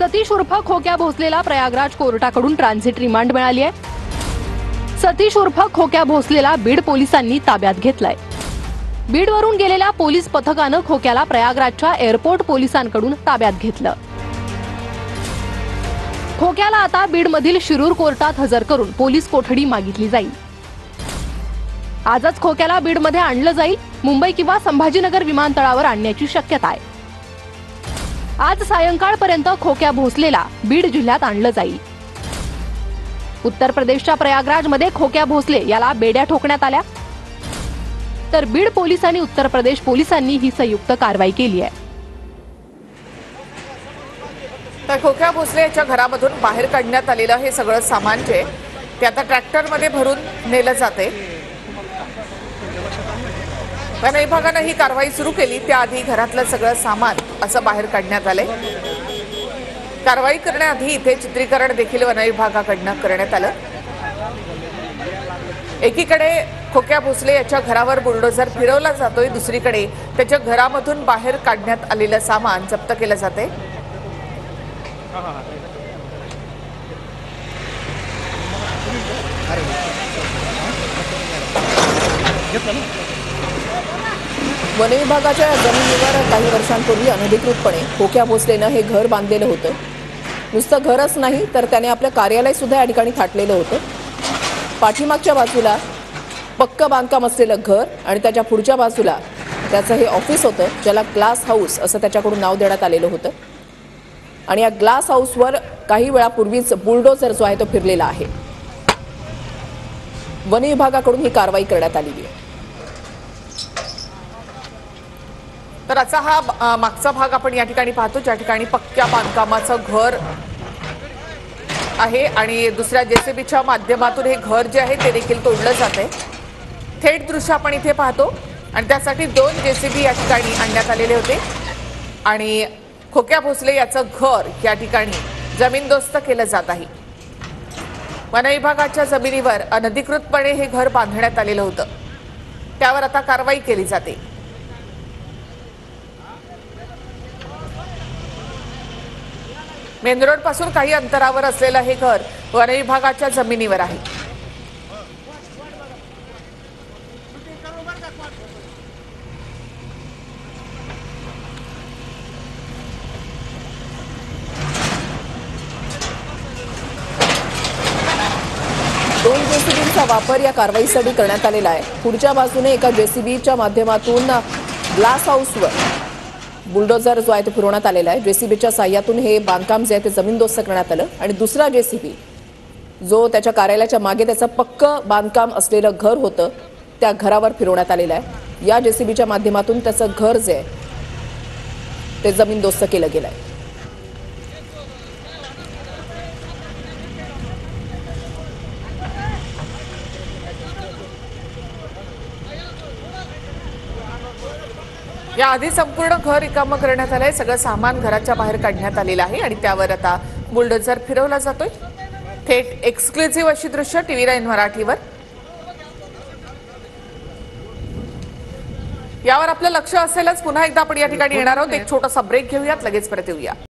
सतीश उर्फ खोक्या भोसलेला Prayagraj कोर्टाकडून transit remand मिळाली आहे। सतीश उर्फ खोक्या भोसलेला बीड पोलिसांनी ताब्यात घेतलाय। बीडवरून गेलेल्या पोलीस पथकानं खोक्याला प्रयागराजच्या एअरपोर्ट पोलिसांकडून ताब्यात घेतलं। खोक्याला आता बीडमधील शिरूर कोर्टात हजर करून पोलीस कोठडी मागितली जाईल। आजच खोक्याला बीडमध्ये आणलं जाईल। मुंबई किंवा संभाजीनगर विमानतळावर आणण्याची शक्यता आहे। आज सायंकाळपर्यंत खोक्या भोसलेला बीड जिल्ह्यात आणलं जाईल। उत्तर प्रदेशच्या प्रयागराजमध्ये खोक्या भोसले याला बेड्या ठोकण्यात आल्या, तर बीड पोलीस आणि उत्तर प्रदेश पोलिसांनी ही संयुक्त कारवाई केली आहे। तर खोक्या भोसले याच्या घरामधून बाहेर काढण्यात आलेलं हे सगळं सामान जे ते आता ट्रॅक्टरमध्ये भरून नेलं जाते। वन विभागानं ही कारवाई सुरू केली त्याआधी घरातलं सगळं सामान असं बाहेर काढण्यात आलंय। कारवाई करण्याआधी इथे चित्रीकरण देखील वन विभागाकडनं करण्यात आलं। एकीकडे खोक्या भोसले याच्या घरावर बुलडोझर फिरवला जातोय, दुसरीकडे त्याच्या घरामधून बाहेर काढण्यात आलेलं सामान जप्त केलं जाते। वन विभागाच्या जमिनीवर काही वर्षांपूर्वी अनधिकृतपणे खोक्या भोसलेनं हे घर बांधलेलं होतं। नुसतं घरच नाही तर त्याने आपलं कार्यालय सुद्धा या ठिकाणी थाटलेलं होतं। पाठीमागच्या बाजूला पक्क बांधकाम असलेलं घर आणि त्याच्या पुढच्या बाजूला त्याचं हे ऑफिस होतं, ज्याला ग्लास हाऊस असं त्याच्याकडून नाव देण्यात आलेलं होतं। आणि या ग्लास हाऊसवर काही वेळापूर्वीच बुलडोझर जो आहे तो फिरलेला आहे। वन विभागाकडून ही कारवाई करण्यात आलेली आहे। तर असा हा मागचा भाग आपण या ठिकाणी पाहतो, ज्या ठिकाणी पक्क्या बांधकामाचं घर आहे आणि दुसऱ्या जेसीबीच्या माध्यमातून हे घर जे आहे ते देखील तोडलं जाते। थेट दृश्य आपण इथे पाहतो आणि त्यासाठी 2 जेसीबी या ठिकाणी आणण्यात आलेले होते आणि खोक्या भोसले याचं घर या ठिकाणी जमीनदोस्त केलं जात आहे। वन विभागाच्या जमिनीवर अनधिकृतपणे हे घर बांधण्यात आलेलं होतं, त्यावर आता कारवाई केली जाते। मेन रोड पासून काही अंतरावर असलेलं हे घर वन विभागाच्या जमिनीवर आहे। दोन जेसीबींचा वापर या कारवाईसाठी करण्यात आलेला आहे। पुढच्या बाजूने एका जेसीबीच्या माध्यमातून ग्लास हाऊसवर बुलडोझर जो आहे तो फिरवण्यात आलेला आहे। जेसीबीच्या साह्यातून हे बांधकाम जे आहे ते जमीनदोस्त करण्यात आलं आणि दुसरा जेसीबी जो त्याच्या कार्यालयाच्या मागे त्याचं पक्क बांधकाम असलेलं घर होतं त्या घरावर फिरवण्यात आलेलं आहे। या जेसीबीच्या माध्यमातून त्याचं घर जे आहे ते जमीनदोस्त केलं गेलं आहे। याआधी संपूर्ण घर रिकामं करण्यात आलंय, सगळं सामान घराच्या बाहेर काढण्यात आलेलं आहे आणि त्यावर आता बुलडोझर फिरवला जातोय। थेट एक्सक्लुझिव्ह अशी दृश्य TV9 मराठीवर। यावर आपलं लक्ष असेलच। पुन्हा एकदा आपण या ठिकाणी येणार आहोत। एक छोटासा ब्रेक घेऊयात, लगेच परत येऊया।